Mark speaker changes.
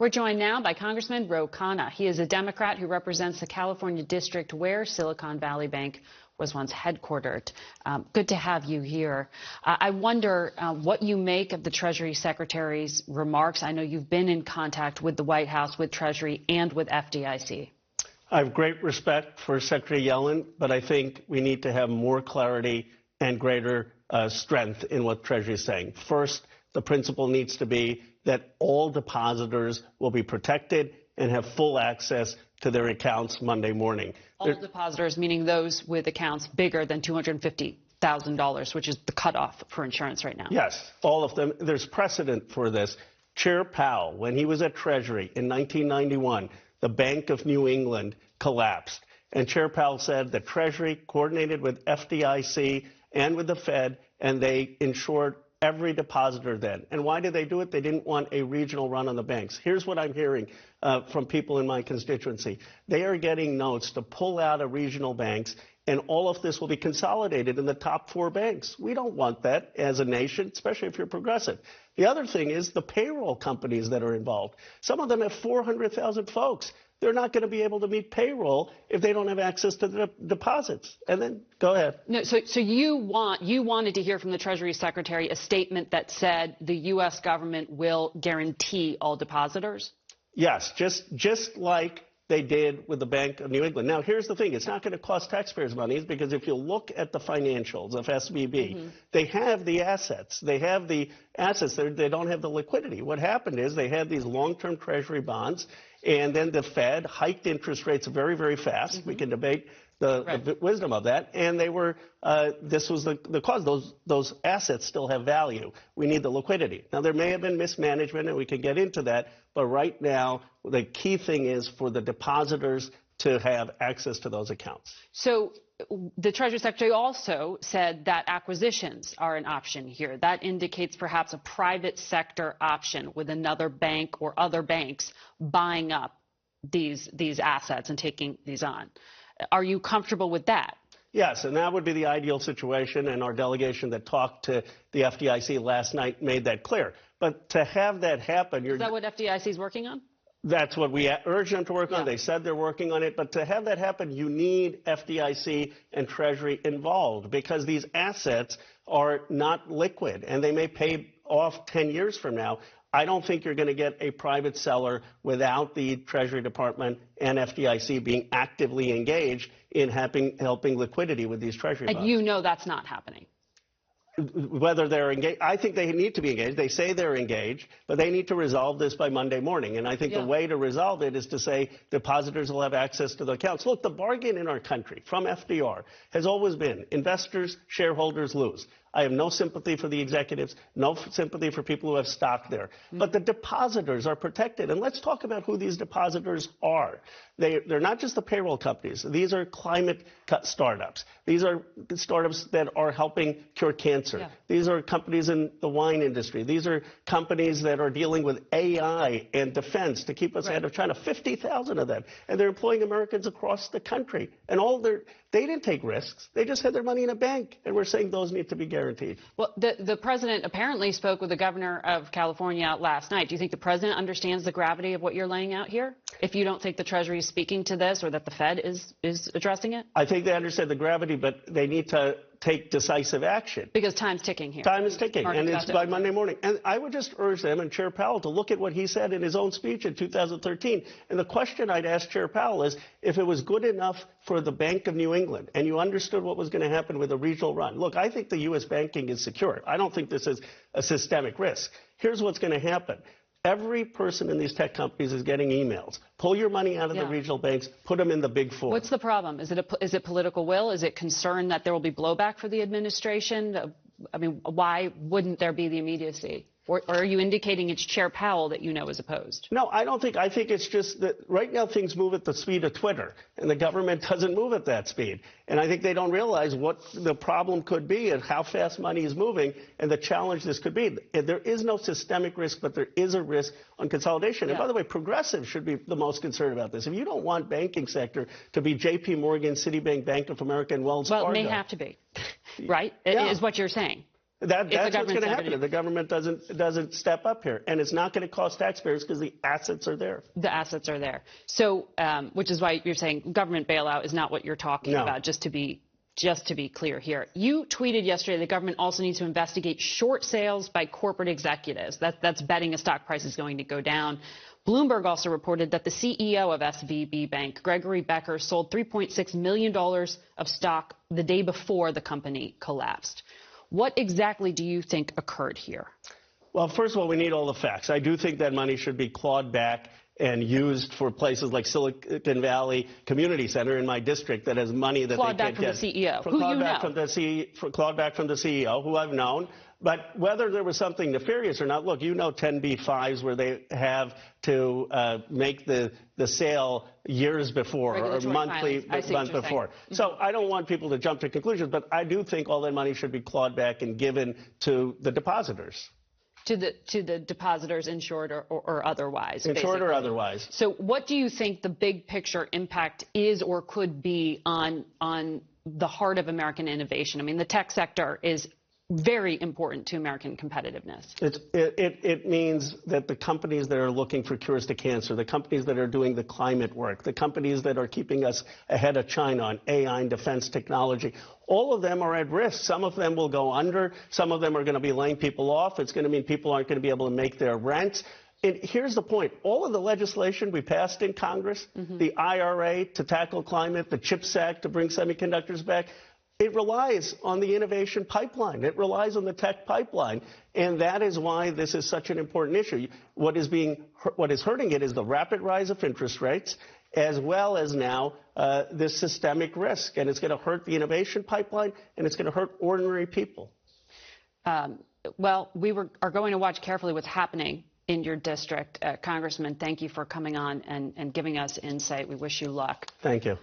Speaker 1: We're joined now by Congressman Khanna. He is a Democrat who represents the California district where Silicon Valley Bank was once headquartered. Good to have you here. I wonder what you make of the Treasury Secretary's remarks. I know you've been in contact with the White House, with Treasury, and with FDIC.
Speaker 2: I have great respect for Secretary Yellen, but I think we need to have more clarity and greater strength in what Treasury is saying. First, the principle needs to be that all depositors will be protected and have full access to their accounts Monday morning.
Speaker 1: All depositors, meaning those with accounts bigger than $250,000, which is the cutoff for insurance right now.
Speaker 2: Yes, all of them. There's precedent for this. Chair Powell, when he was at Treasury in 1991, the Bank of New England collapsed. And Chair Powell said that Treasury coordinated with FDIC and with the Fed, and they insured every depositor then. And why did they do it? They didn't want a regional run on the banks. Here's what I'm hearing from people in my constituency. They are getting notes to pull out of regional banks, and all of this will be consolidated in the top 4 banks. We don't want that as a nation, especially if you're progressive. The other thing is the payroll companies that are involved. Some of them have 400,000 folks. They're not going to be able to meet payroll if they don't have access to the deposits. And then, go ahead.
Speaker 1: No, so you wanted to hear from the Treasury Secretary a statement that said the U.S. government will guarantee all depositors?
Speaker 2: Yes, just like they did with the Bank of New England. Now, here's the thing. It's not going to cost taxpayers money because if you look at the financials of SVB, they have the assets. They have the assets. They don't have the liquidity. What happened is they had these long-term Treasury bonds, and then the Fed hiked interest rates very, very fast. We can debate the wisdom of that. And they were this was the cause. Those assets still have value. We need the liquidity. Now, there may have been mismanagement, and we can get into that. But right now, the key thing is for the depositors to have access to those accounts.
Speaker 1: So the Treasury Secretary also said that acquisitions are an option here. That indicates perhaps a private sector option with another bank or other banks buying up these assets and taking these on. Are you comfortable with that?
Speaker 2: Yes, and that would be the ideal situation, and our delegation that talked to the FDIC last night made that clear. But to have that happen...
Speaker 1: Is that what FDIC is working on?
Speaker 2: That's what we urge them to work on. They said they're working on it. But to have that happen, you need FDIC and Treasury involved because these assets are not liquid, and they may pay off 10 years from now. I don't think you're going to get a private seller without the Treasury Department and FDIC being actively engaged in helping liquidity with these Treasury bonds.
Speaker 1: And you know that's not happening.
Speaker 2: Whether they're engaged, I think they need to be engaged. They say they're engaged, but they need to resolve this by Monday morning. And I think the way to resolve it is to say depositors will have access to the accounts. Look, the bargain in our country from FDR has always been investors, shareholders lose. I have no sympathy for the executives, no sympathy for people who have stock there. But the depositors are protected. And let's talk about who these depositors are. They're not just the payroll companies. These are climate startups. These are startups that are helping cure cancer. These are companies in the wine industry. These are companies that are dealing with AI and defense to keep us ahead of China. 50,000 of them. And they're employing Americans across the country. And they didn't take risks. They just had their money in a bank. And we're saying those need to be guaranteed.
Speaker 1: Well, the president apparently spoke with the governor of California last night. Do you think the president understands the gravity of what you're laying out here? If you don't think the Treasury is speaking to this or that the Fed is addressing it?
Speaker 2: I think they understand the gravity, but they need to take decisive action.
Speaker 1: Because time's ticking here.
Speaker 2: Time is ticking, and it's by Monday morning. And I would just urge them and Chair Powell to look at what he said in his own speech in 2013. And the question I'd ask Chair Powell is if it was good enough for the Bank of New England and you understood what was going to happen with a regional run. Look, I think the U.S. banking is secure. I don't think this is a systemic risk. Here's what's going to happen. Every person in these tech companies is getting emails. Pull your money out of the regional banks, put them in the big 4.
Speaker 1: What's the problem? Is it political will? Is it concern that there will be blowback for the administration? I mean, why wouldn't there be the immediacy? Or are you indicating it's Chair Powell that you know is opposed?
Speaker 2: No, I don't think. I think it's just that right now things move at the speed of Twitter, and the government doesn't move at that speed. And I think they don't realize what the problem could be and how fast money is moving and the challenge this could be. There is no systemic risk, but there is a risk on consolidation. And by the way, progressives should be the most concerned about this. If you don't want banking sector to be J.P. Morgan, Citibank, Bank of America, and Wells Fargo.
Speaker 1: Well, it may have to be, right? Is what you're saying.
Speaker 2: That's what's going to happen if the government doesn't step up here. And it's not going to cost taxpayers because the assets are there.
Speaker 1: The assets are there. So, which is why you're saying government bailout is not what you're talking about, just to be clear here. You tweeted yesterday the government also needs to investigate short sales by corporate executives. That's betting a stock price is going to go down. Bloomberg also reported that the CEO of SVB Bank, Gregory Becker, sold $3.6 million of stock the day before the company collapsed. What exactly do you think occurred here?
Speaker 2: Well, first of all, we need all the facts. I do think that money should be clawed back and used for places like Silicon Valley Community Center in my district that has money that
Speaker 1: clawed
Speaker 2: they can't
Speaker 1: get.
Speaker 2: Clawed back from the CEO, clawed back from the CEO, who I've known. But whether there was something nefarious or not, look, you know 10b-5s where they have to make the sale years before or monthly month before. So I don't want people to jump to conclusions, but I do think all that money should be clawed back and given to the depositors.
Speaker 1: To the depositors, insured or otherwise.
Speaker 2: Insured or otherwise.
Speaker 1: So what do you think the big picture impact is or could be on the heart of American innovation? I mean, the tech sector is very important to American competitiveness.
Speaker 2: It means that the companies that are looking for cures to cancer, the companies that are doing the climate work, the companies that are keeping us ahead of China on AI and defense technology, all of them are at risk. Some of them will go under. Some of them are going to be laying people off. It's going to mean people aren't going to be able to make their rents. And here's the point. All of the legislation we passed in Congress, the IRA to tackle climate, the CHIPS Act to bring semiconductors back, it relies on the innovation pipeline. It relies on the tech pipeline. And that is why this is such an important issue. What is hurting it is the rapid rise of interest rates, as well as now this systemic risk. And it's going to hurt the innovation pipeline, and it's going to hurt ordinary people.
Speaker 1: Well, we are going to watch carefully what's happening in your district. Congressman, thank you for coming on and giving us insight. We wish you luck.
Speaker 2: Thank you.